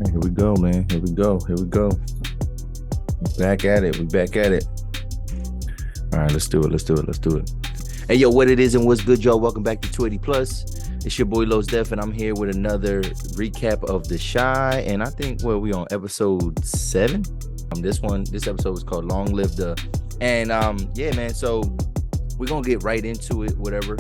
Here we go, man. Here we go. Here we go. Back at it. We back at it. All right, let's do it. Let's do it. Let's do it. Hey, yo, what it is and what's good, y'all? Welcome back to 280 Plus. It's your boy Los Def, and I'm here with another recap of The Shy. And I think we on episode 7. This episode was called Long Live the. And yeah, man. So we're gonna get right into it, whatever.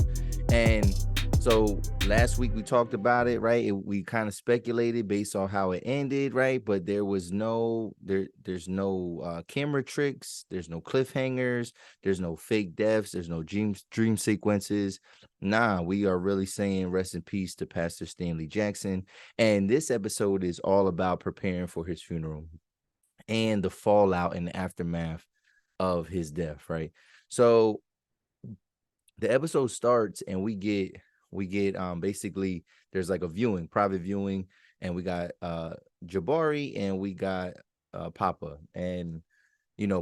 And so last week we talked about it, right? We kind of speculated based on how it ended, right? But there was there's no camera tricks, there's no cliffhangers, there's no fake deaths, there's no dream sequences. Nah, we are really saying rest in peace to Pastor Stanley Jackson. And this episode is all about preparing for his funeral and the fallout and the aftermath of his death, right? So the episode starts and we get basically there's like a private viewing, and we got Jabari and we got Papa. And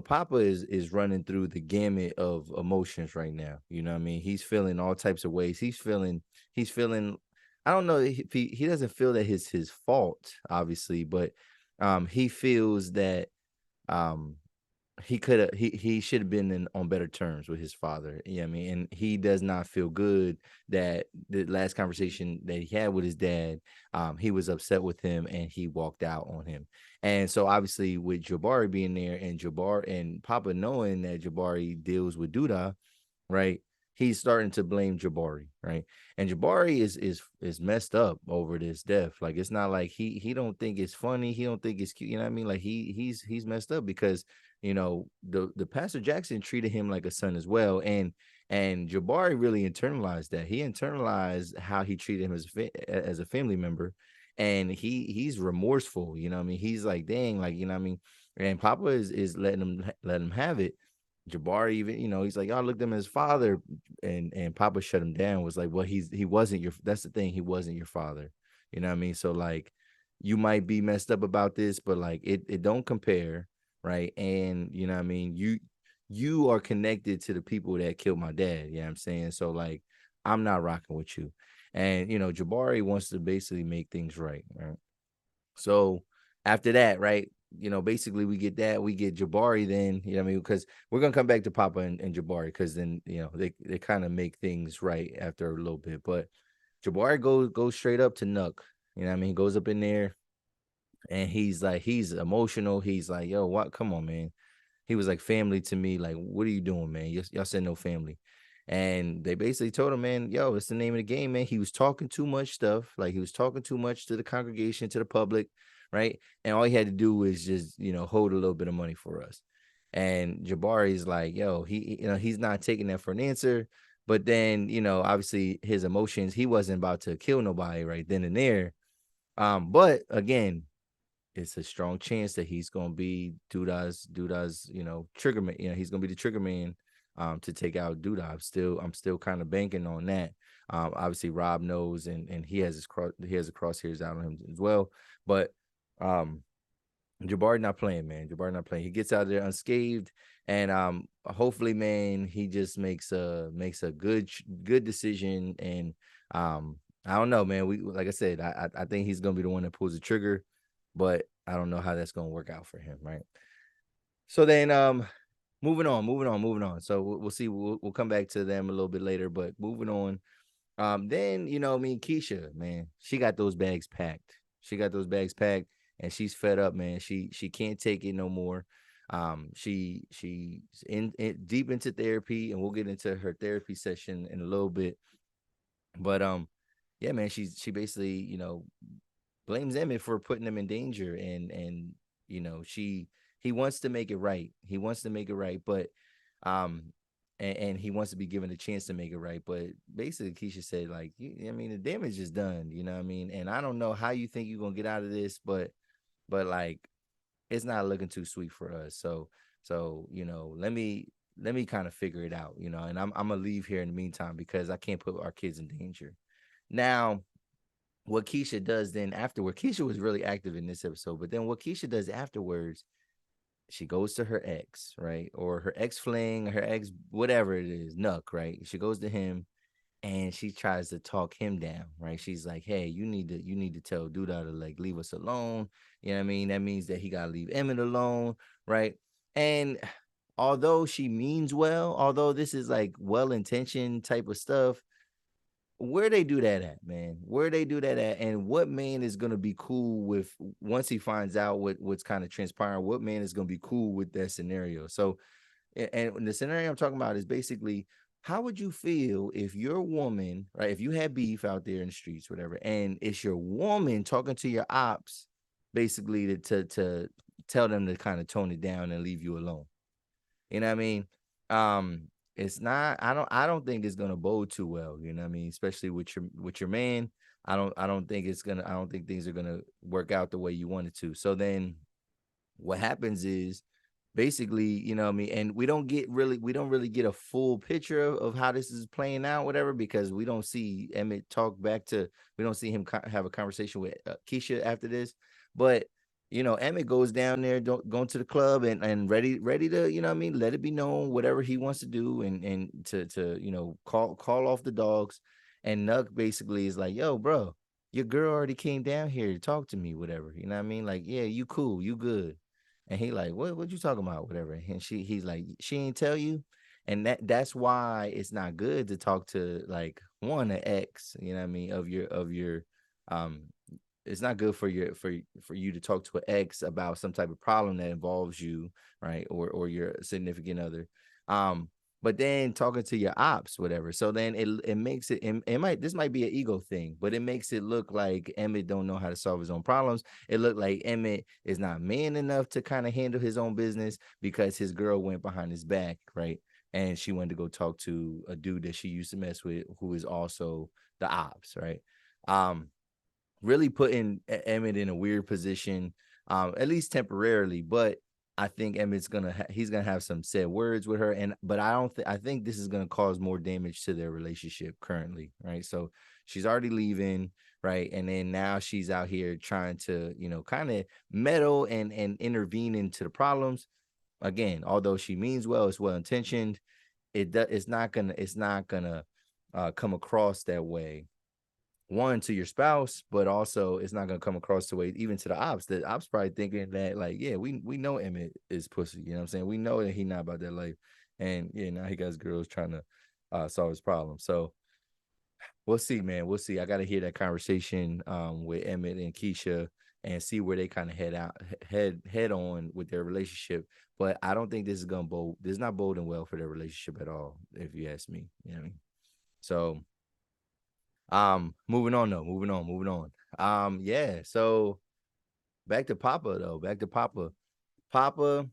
Papa is running through the gamut of emotions right now. You know what I mean? He's feeling all types of ways. He's feeling I don't know if he doesn't feel that his fault, obviously, but he feels that um he should have been on better terms with his father. You know what I mean? And he does not feel good that the last conversation that he had with his dad, he was upset with him and he walked out on him. And so obviously with Jabari being there and Jabari and Papa knowing that Jabari deals with Duda, right? He's starting to blame Jabari, right? And Jabari is messed up over this death. Like, it's not like he don't think it's funny. He don't think it's cute. You know what I mean? Like he's messed up because the Pastor Jackson treated him like a son as well, and Jabari really internalized that. He internalized how he treated him as a family member, and he's remorseful. You know what I mean? He's like, dang, like, you know what I mean? And Papa is letting him have it. Jabari even, he's like, y'all looked at him as father, and Papa shut him down. Was like, well, he wasn't your. That's the thing. He wasn't your father. You know what I mean? So like, you might be messed up about this, but like, it don't compare, right? And you know what I mean? You are connected to the people that killed my dad. You know what I'm saying? So like, I'm not rocking with you. And Jabari wants to basically make things right. Right. So after that, right, basically we get Jabari then, you know what I mean? Because we're gonna come back to Papa and Jabari, because then, they kind of make things right after a little bit. But Jabari goes straight up to Nuck, you know what I mean? He goes up in there and he's emotional. He's like, yo, what? Come on, man. He was like family to me. Like, what are you doing, man? Y'all said no family. And they basically told him, man, yo, it's the name of the game, man. He was talking too much stuff. Like, he was talking too much to the congregation, to the public, right? And all he had to do was just, hold a little bit of money for us. And Jabari's like, yo, he's not taking that for an answer. But then, obviously his emotions, he wasn't about to kill nobody right then and there. But again, it's a strong chance that he's gonna be Duda's, trigger man. He's gonna be the trigger man to take out Duda. I'm still kind of banking on that. Obviously Rob knows, and he has the crosshairs out on him as well. But Jabari not playing, man. Jabari not playing. He gets out of there unscathed, and hopefully, man, he just makes a good decision. And I don't know, man. We like I said, I think he's gonna be the one that pulls the trigger, but I don't know how that's gonna work out for him, right? So then, moving on. So we'll see. We'll come back to them a little bit later, but moving on. Then me and Kiesha, man, she got those bags packed. She got those bags packed, and she's fed up, man. She can't take it no more. She's in deep into therapy, and we'll get into her therapy session in a little bit. But yeah, man, she basically blames Emmett for putting him in danger, and she he wants to make it right. He wants to make it right, but um and he wants to be given a chance to make it right. But basically Kiesha said, like, I mean, the damage is done, you know what I mean? And I don't know how you think you're gonna get out of this, but like, it's not looking too sweet for us. So let me kind of figure it out, and I'm gonna leave here in the meantime because I can't put our kids in danger. Now, what Kiesha does then afterward, Kiesha was really active in this episode, but then what Kiesha does afterwards, she goes to her ex, right? Or her ex fling, her ex, whatever it is, Nuck, right? She goes to him and she tries to talk him down, right? She's like, "Hey, you need to tell Duda to like leave us alone." You know what I mean? That means that he gotta leave Emmett alone, right? And although she means well, although this is like well-intentioned type of stuff, where they do that at, man? Where they do that at, and what man is gonna be cool with once he finds out what's kind of transpiring? What man is gonna be cool with that scenario? So, and the scenario I'm talking about is basically how would you feel if your woman, right? If you had beef out there in the streets, whatever, and it's your woman talking to your ops, basically to tell them to kind of tone it down and leave you alone. You know what I mean? It's not. I don't think it's gonna bode too well. You know what I mean? Especially with your man. I don't think it's gonna. I don't think things are gonna work out the way you want it to. So then what happens is basically, you know what I mean, and we don't really get a full picture of how this is playing out, whatever, because we don't see Emmett talk back to, we don't see him have a conversation with Kiesha after this. But Emmett goes down there, going to the club and ready to, you know what I mean, let it be known whatever he wants to do, and to call off the dogs. And Nuck basically is like, yo, bro, your girl already came down here to talk to me, whatever. You know what I mean? Like, yeah, you cool, you good. And he like, what you talking about? Whatever. And he's like, she ain't tell you. And that's why it's not good to talk to like an ex, you know what I mean, of your um it's not good for you to talk to an ex about some type of problem that involves you, right? Or your significant other. Um, but then talking to your ops, whatever. So then it makes it might, this might be an ego thing, but it makes it look like Emmett don't know how to solve his own problems. It looked like Emmett is not man enough to kind of handle his own business because his girl went behind his back, right? And she went to go talk to a dude that she used to mess with, who is also the ops, right? Um, Really putting Emmett in a weird position, at least temporarily. But I think Emmett's he's gonna have some said words with her, and but I don't think I think this is gonna cause more damage to their relationship currently, right? So she's already leaving, right, and then now she's out here trying to, kind of meddle and intervene into the problems. Again, although she means well, it's well intentioned. It's not gonna come across that way, one, to your spouse, but also it's not gonna come across the way even to the ops. The ops probably thinking that like, yeah, we know Emmett is pussy. You know what I'm saying? We know that he not about that life, and yeah, now he got his girls trying to solve his problem. So we'll see, man. We'll see. I got to hear that conversation with Emmett and Kiesha and see where they kind of head on with their relationship. But I don't think this is gonna bode. This is not boding well for their relationship at all, if you ask me. You know what I mean? So moving on though, moving on. Yeah, so back to Papa though, back to Papa. Papa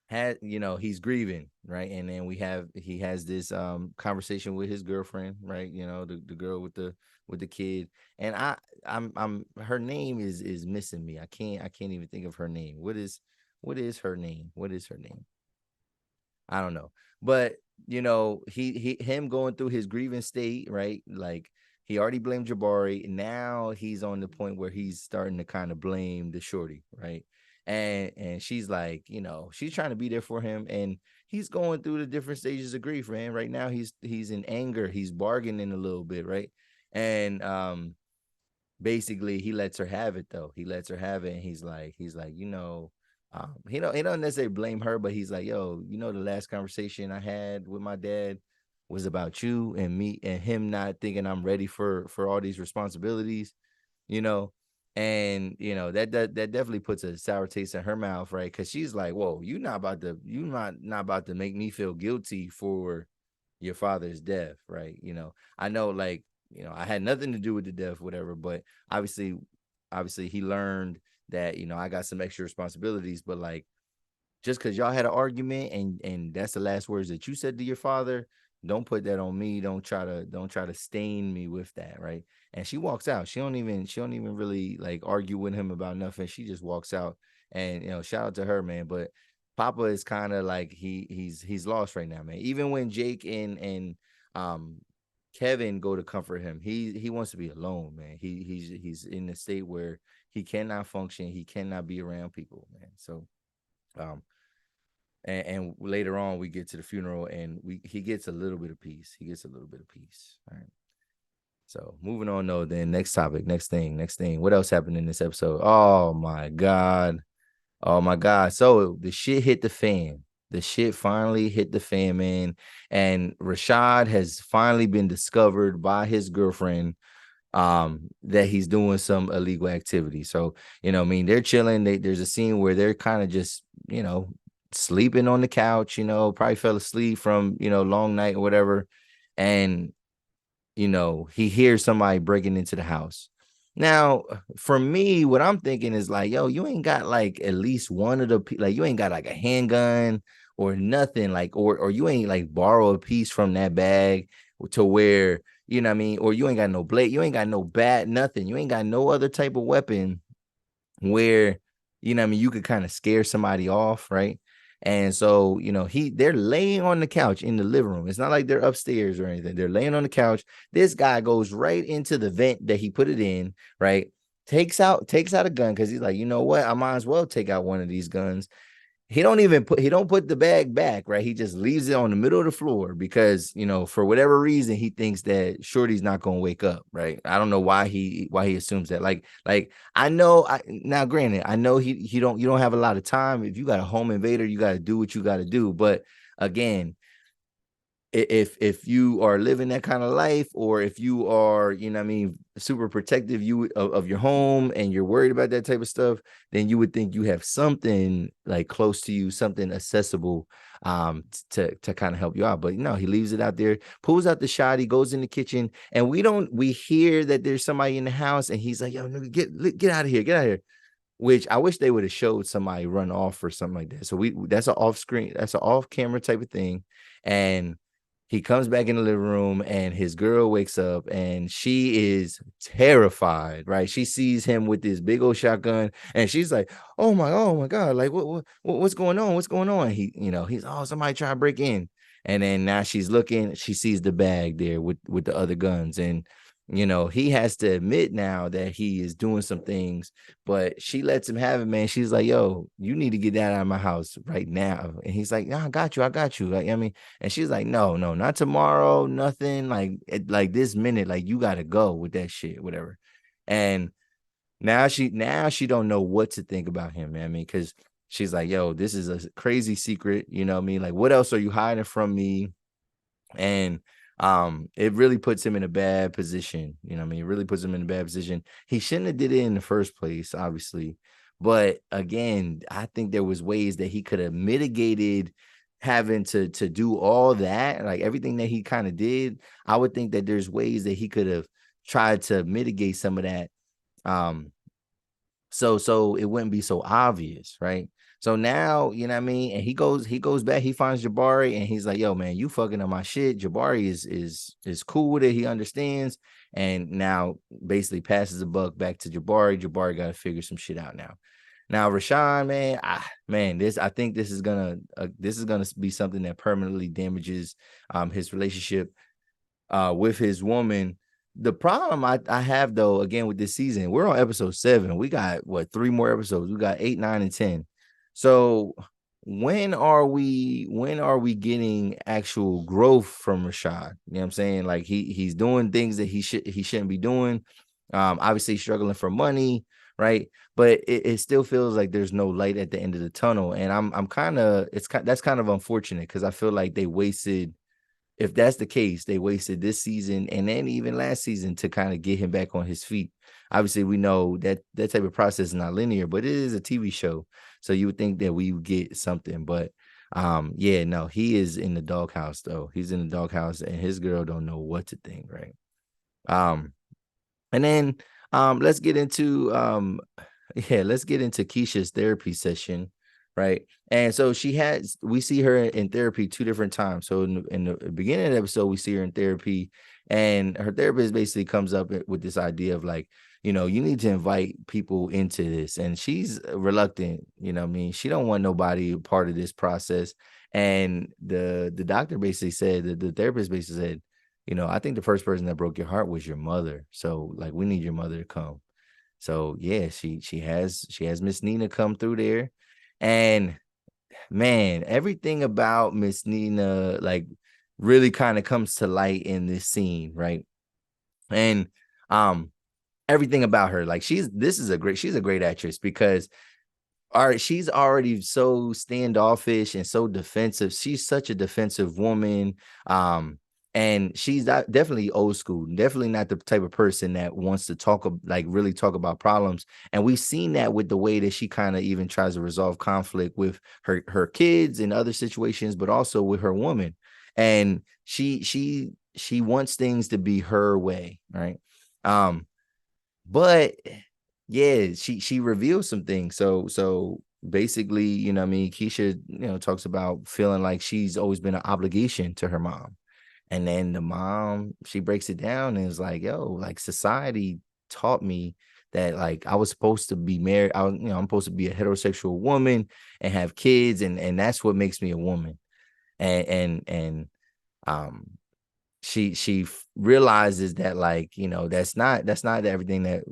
had, he's grieving, right? And then he has this conversation with his girlfriend, right? The girl with the kid. And I'm her name is missing me. I can't even think of her name. What is her name? What is her name? I don't know. But him going through his grieving state, right? Like he already blamed Jabari. Now he's on the point where he's starting to kind of blame the shorty, right? And she's like, she's trying to be there for him. And he's going through the different stages of grief, man. Right now he's in anger, he's bargaining a little bit, right? And basically he lets her have it though. He lets her have it, and he's like, he don't necessarily blame her, but he's like, yo, the last conversation I had with my dad was about you and me and him not thinking I'm ready for all these responsibilities, you know. And that definitely puts a sour taste in her mouth, right? Because she's like, whoa, you not about to make me feel guilty for your father's death, right? I know, like, I had nothing to do with the death, whatever, but obviously he learned that, I got some extra responsibilities. But like, just because y'all had an argument and that's the last words that you said to your father, don't put that on me. Don't try to stain me with that, right? And she walks out. She don't even really like argue with him about nothing. She just walks out. And shout out to her, man. But Papa is kind of like he's lost right now, man. Even when Jake and um Kevin go to comfort him, he wants to be alone, man. He's in a state where he cannot function, he cannot be around people, man. So um And later on we get to the funeral and he gets a little bit of peace. He gets a little bit of peace. All right. So moving on though, then next topic, next thing. What else happened in this episode? Oh my God. Oh my God. So the shit hit the fan. The shit finally hit the fan, man. And Rashaad has finally been discovered by his girlfriend that he's doing some illegal activity. So, I mean, they're chilling. There's a scene where they're kind of just, sleeping on the couch, probably fell asleep from, long night or whatever. And he hears somebody breaking into the house. Now, for me, what I'm thinking is like, yo, you ain't got like at least one of like you ain't got like a handgun or nothing, like, or you ain't like borrow a piece from that bag to where, you know what I mean, or you ain't got no blade, you ain't got no bat, nothing, you ain't got no other type of weapon where, what I mean, you could kind of scare somebody off, right? And so, they're laying on the couch in the living room. It's not like they're upstairs or anything. They're laying on the couch. This guy goes right into the vent that he put it in, right? Takes out a gun because he's like, you know what? I might as well take out one of these guns. He don't put the bag back, right? He just leaves it on the middle of the floor because, for whatever reason, he thinks that Shorty's not gonna wake up, right? I don't know why he assumes that. Like I know now granted, I know you don't have a lot of time. If you got a home invader, you got to do what you got to do. But again, if you are living that kind of life, or if you are, what I mean, super protective of your home and you're worried about that type of stuff, then you would think you have something like close to you, something accessible to kind of help you out. But no, he leaves it out there, pulls out the shot, he goes in the kitchen, and we hear that there's somebody in the house, and he's like, yo, get out of here. Which I wish they would have showed somebody run off or something like that. So that's an off camera type of thing. And he comes back in the living room and his girl wakes up and she is terrified, right? She sees him with this big old shotgun and she's like, oh my God, like what's going on? What's going on? He's, oh, somebody trying to break in. And then now she's looking, she sees the bag there with the other guns. And he has to admit now that he is doing some things, but she lets him have it, man. She's like, yo, you need to get that out of my house right now. And he's like, no, I got you. Like, I mean, and she's like, no, not tomorrow, nothing. Like this minute, like you gotta go with that shit, whatever. And now she don't know what to think about him, man. I mean, because she's like, yo, this is a crazy secret, you know what I mean? Like, what else are you hiding from me? And it really puts him in a bad position. I mean, it really puts him in a bad position. He shouldn't have did it in the first place, obviously. But again, I think there was ways that he could have mitigated having to do all that, like everything that he kind of did. I would think that there's ways that he could have tried to mitigate some of that. So it wouldn't be so obvious, right? So now, you know what I mean? And he goes back, he finds Jabari and he's like, yo, man, you fucking up my shit. Jabari is cool with it. He understands. And now basically passes the buck back to Jabari. Jabari got to figure some shit out now. Now, Rashaad, man, I think this is gonna be something that permanently damages his relationship with his woman. The problem I have though, again, with this season, we're on episode 7. We got 3 more episodes. We got 8, 9, and 10. So when are we getting actual growth from Rashaad? You know what I'm saying? Like he's doing things that he shouldn't be doing. Obviously struggling for money, right? But it still feels like there's no light at the end of the tunnel. And I'm kind of that's kind of unfortunate because I feel like they wasted. If that's the case, they wasted this season and then even last season to kind of get him back on his feet. Obviously, we know that that type of process is not linear, but it is a TV show. So you would think that we would get something. But yeah, no, he is in the doghouse, though. He's in the doghouse and his girl don't know what to think, right? And then let's get into Kiesha's therapy session, right? And so we see her in therapy 2 different times. So in the beginning of the episode, we see her in therapy, and her therapist basically comes up with this idea of like, you need to invite people into this. And she's reluctant, you know what I mean? She don't want nobody part of this process. And the doctor basically said, that the therapist basically said, I think the first person that broke your heart was your mother. So like, we need your mother to come. So yeah, she has Miss Nina come through there. And man, everything about Miss Nina like really kind of comes to light in this scene, right? And um everything about her, like she's a great actress because all right, she's already so standoffish and so defensive. She's such a defensive woman. Um, and she's definitely old school, definitely not the type of person that wants to like really talk about problems. And we've seen that with the way that she kind of even tries to resolve conflict with her kids and other situations, but also with her woman. And she wants things to be her way, right? Um, but yeah, she reveals some things. So basically, you know what I mean, Kiesha, talks about feeling like she's always been an obligation to her mom. And then the mom, she breaks it down and is like, yo, like society taught me that like I was supposed to be married. I'm supposed to be a heterosexual woman and have kids, and that's what makes me a woman. And um she realizes that like that's not everything that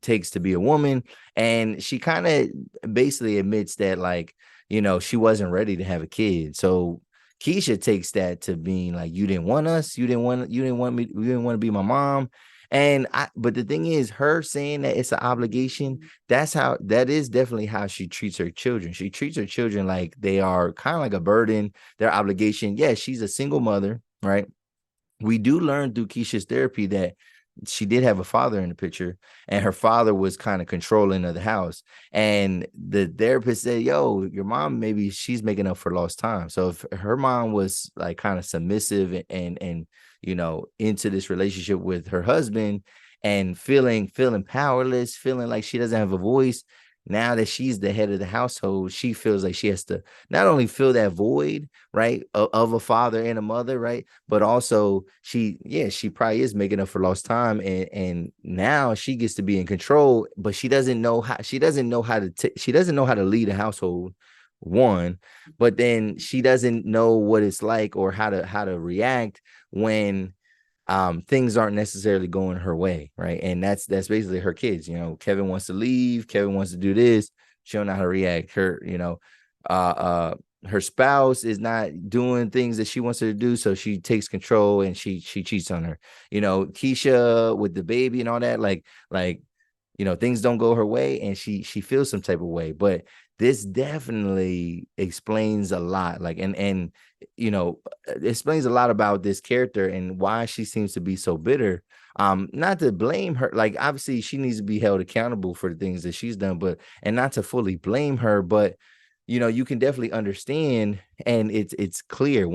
takes to be a woman, and she kind of basically admits that like she wasn't ready to have a kid. So Kiesha takes that to being like, you didn't want us, you didn't want me, you didn't want to be my mom. And but the thing is, her saying that it's an obligation, that is definitely how she treats her children. She treats her children like they are kind of like a burden, their obligation. Yeah, she's a single mother, right? We do learn through Kiesha's therapy that she did have a father in the picture, and her father was kind of controlling of the house. And the therapist said, yo, your mom, maybe she's making up for lost time. So if her mom was like kind of submissive and into this relationship with her husband and feeling powerless, feeling like she doesn't have a voice, now that she's the head of the household, she feels like she has to not only fill that void, right, of a father and a mother, right, but also she probably is making up for lost time, and now she gets to be in control, but she doesn't know how to lead a household, one, but then she doesn't know what it's like or how to react when things aren't necessarily going her way, right? And that's basically her kids. Kevin wants to leave, Kevin wants to do this, she don't know how to react. Her spouse is not doing things that she wants her to do, so she takes control and she cheats on her. Kiesha with the baby and all that, like things don't go her way, and she feels some type of way. But this definitely explains a lot, like, and it explains a lot about this character and why she seems to be so bitter. Not to blame her, like obviously she needs to be held accountable for the things that she's done, but and not to fully blame her, but you can definitely understand, and it's clear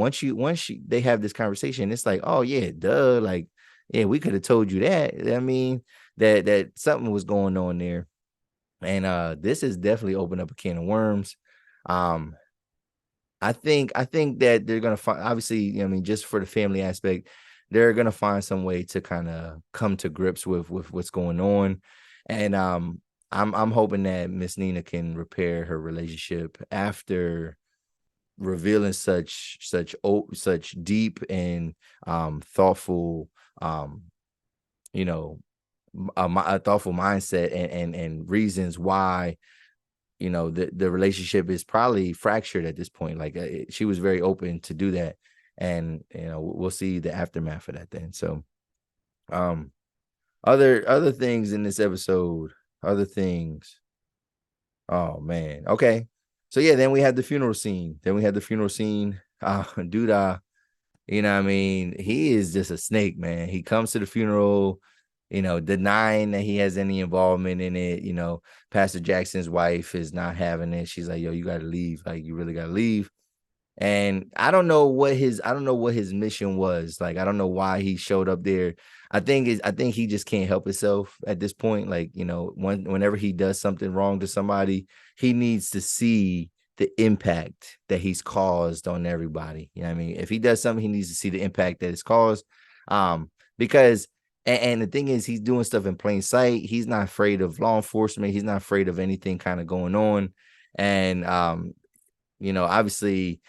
they have this conversation, it's like, oh yeah, duh, like, yeah, we could have told you that. I mean, that something was going on there. And this has definitely opened up a can of worms. um I think that they're gonna find, obviously, I mean, just for the family aspect, they're gonna find some way to kind of come to grips with what's going on. And I'm hoping that Miss Nina can repair her relationship after revealing such deep and thoughtful, um you know a thoughtful mindset, and reasons why the relationship is probably fractured at this point. Like, she was very open to do that, and we'll see the aftermath of that then. So um other things in this episode, other things. Oh man, okay. So yeah, then we had the funeral scene. Duda, what I mean, he is just a snake, man. He comes to the funeral, denying that he has any involvement in it. Pastor Jackson's wife is not having it. She's like, yo, you got to leave. Like, you really got to leave. And I don't know what his mission was. Like, I don't know why he showed up there. I think he just can't help himself at this point. Like, whenever he does something wrong to somebody, he needs to see the impact that he's caused on everybody. You know what I mean? If he does something, he needs to see the impact that it's caused. Because and the thing is, he's doing stuff in plain sight. He's not afraid of law enforcement. He's not afraid of anything kind of going on. And obviously,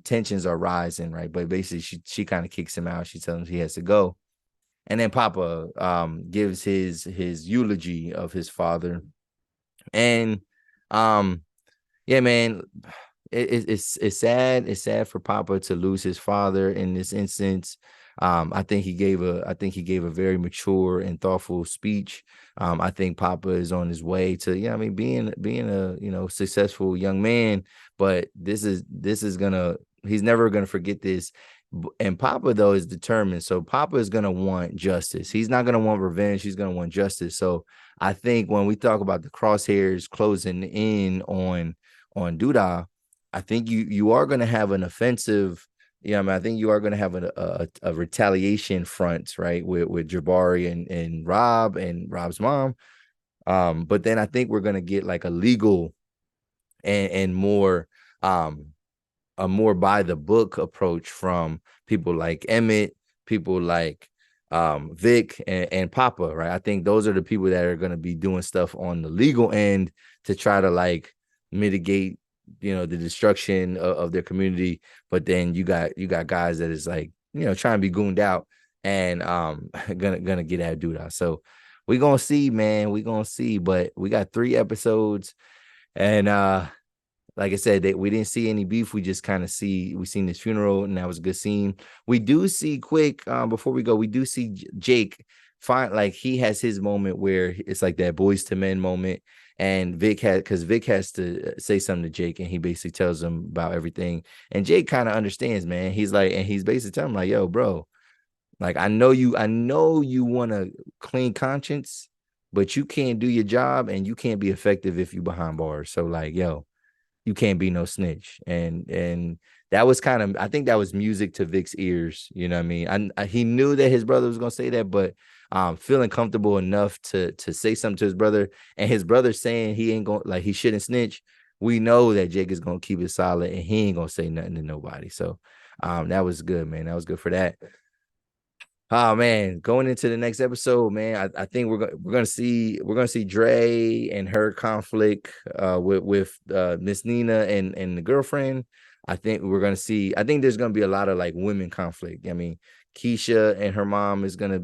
tensions are rising, right? But basically, she kind of kicks him out. She tells him he has to go. And then Papa gives his eulogy of his father. And yeah, man, it's sad. It's sad for Papa to lose his father in this instance. I think he gave a very mature and thoughtful speech. I think Papa is on his way to, I mean, being a, successful young man, but he's never gonna forget this. And Papa, though, is determined. So Papa is gonna want justice. He's not gonna want revenge. He's gonna want justice. So I think when we talk about the crosshairs closing in on Duda, I think you are going to have an offensive. I mean, I think you are going to have a retaliation front, right, with Jabari and Rob and Rob's mom. But then I think we're going to get like a legal and more a more by the book approach from people like Emmett, people like Vic and Papa, right? I think those are the people that are going to be doing stuff on the legal end to try to like mitigate, the destruction of their community. But then you got guys that is like, trying to be gooned out and gonna get at Duda. So we gonna see, man. We gonna see. But we got 3 episodes, and like I said, we didn't see any beef. We just kind of we seen this funeral, and that was a good scene. We do see before we go, we do see Jake like he has his moment where it's like that Boys to Men moment. And Vic has to say something to Jake, and he basically tells him about everything. And Jake kind of understands, man. He's like, and he's basically telling him like, yo, bro, like, I know you want a clean conscience, but you can't do your job and you can't be effective if you behind bars. So like, yo, you can't be no snitch. And that was I think that was music to Vic's ears. You know what I mean? He knew that his brother was going to say that, but feeling comfortable enough to say something to his brother, and his brother saying he ain't going, like, he shouldn't snitch. We know that Jake is going to keep it solid and he ain't going to say nothing to nobody. So that was good, man. That was good for that. Oh man, going into the next episode, man, I think we're gonna see Dre and her conflict with Miss Nina and the girlfriend. I think there's gonna be a lot of like women conflict. I mean, Kiesha and her mom is gonna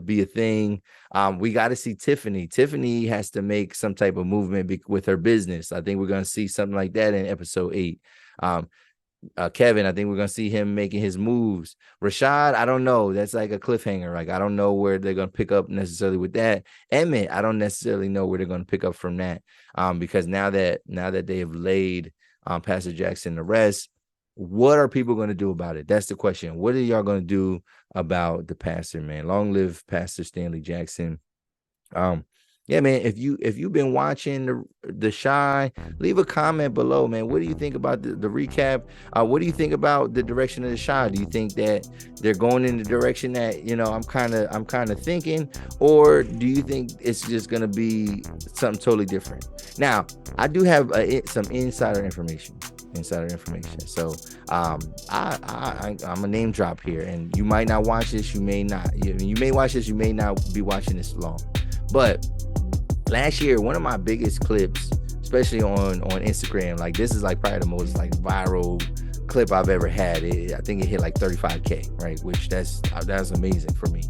be a thing. We got to see Tiffany. Tiffany has to make some type of movement with her business. I think we're gonna see something like that in episode 8. Kevin, I think we're gonna see him making his moves. Rashaad, I don't know. That's like a cliffhanger. Like, I don't know where they're gonna pick up necessarily with that. Emmett, I don't necessarily know where they're gonna pick up from that. Because now that they have laid Pastor Jackson to rest, what are people gonna do about it? That's the question. What are y'all gonna do about the pastor, man? Long live Pastor Stanley Jackson. Yeah, man, if you've been watching the Shy, leave a comment below, man. What do you think about the recap? What do you think about the direction of the Shy? Do you think that they're going in the direction that, I'm kind of thinking, or do you think it's just going to be something totally different? Now, I do have some insider information. So I'm a name drop here, and you might not watch this, you may not. You may watch this, you may not be watching this long. But last year, one of my biggest clips, especially on Instagram, like, this is like probably the most like viral clip I've ever had. I think it hit like 35K, right? Which that's amazing for me.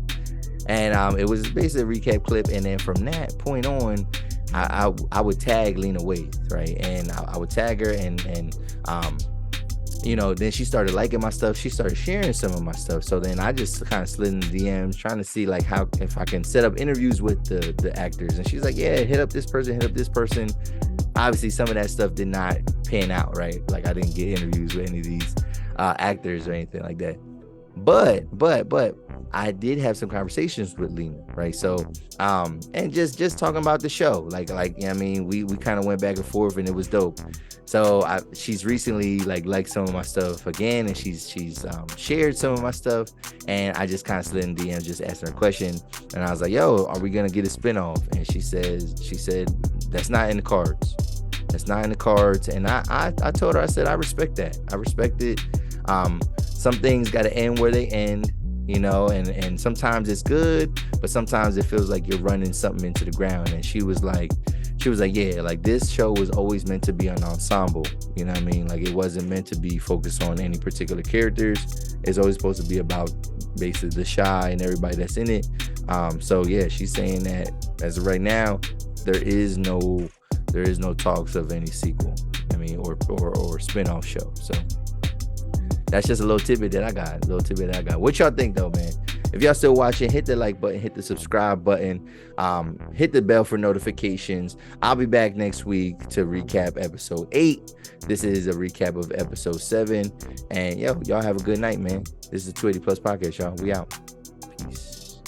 And it was basically a recap clip. And then from that point on, I would tag Lena Waithe, right? And I would tag her, and then she started liking my stuff. She started sharing some of my stuff. So then I just kind of slid in the DMs trying to see like if I can set up interviews with the actors. And she's like, yeah, hit up this person. Obviously, some of that stuff did not pan out, right? Like, I didn't get interviews with any of these actors or anything like that. But I did have some conversations with Lena, right? So and just talking about the show, like I mean, we kind of went back and forth, and it was dope. So she's recently liked some of my stuff again, and she's shared some of my stuff, and I just kind of slid in DMs, just asking her a question, and I was like, yo, are we gonna get a spinoff? And she said that's not in the cards. And I told her, I said, I respect that. I respect it. Some things got to end where they end, and sometimes it's good, but sometimes it feels like you're running something into the ground. And she was like, yeah, like, this show was always meant to be an ensemble. You know what I mean? Like, it wasn't meant to be focused on any particular characters. It's always supposed to be about basically the Shy and everybody that's in it. So yeah, she's saying that as of right now, there is no talks of any sequel. I mean, or spinoff show. So that's just a little tidbit that I got. What y'all think though, man? If y'all still watching, hit the like button, hit the subscribe button, hit the bell for notifications. I'll be back next week to recap episode 8. This is a recap of episode 7. And y'all have a good night, man. This is the 280 Plus podcast, y'all. We out. Peace.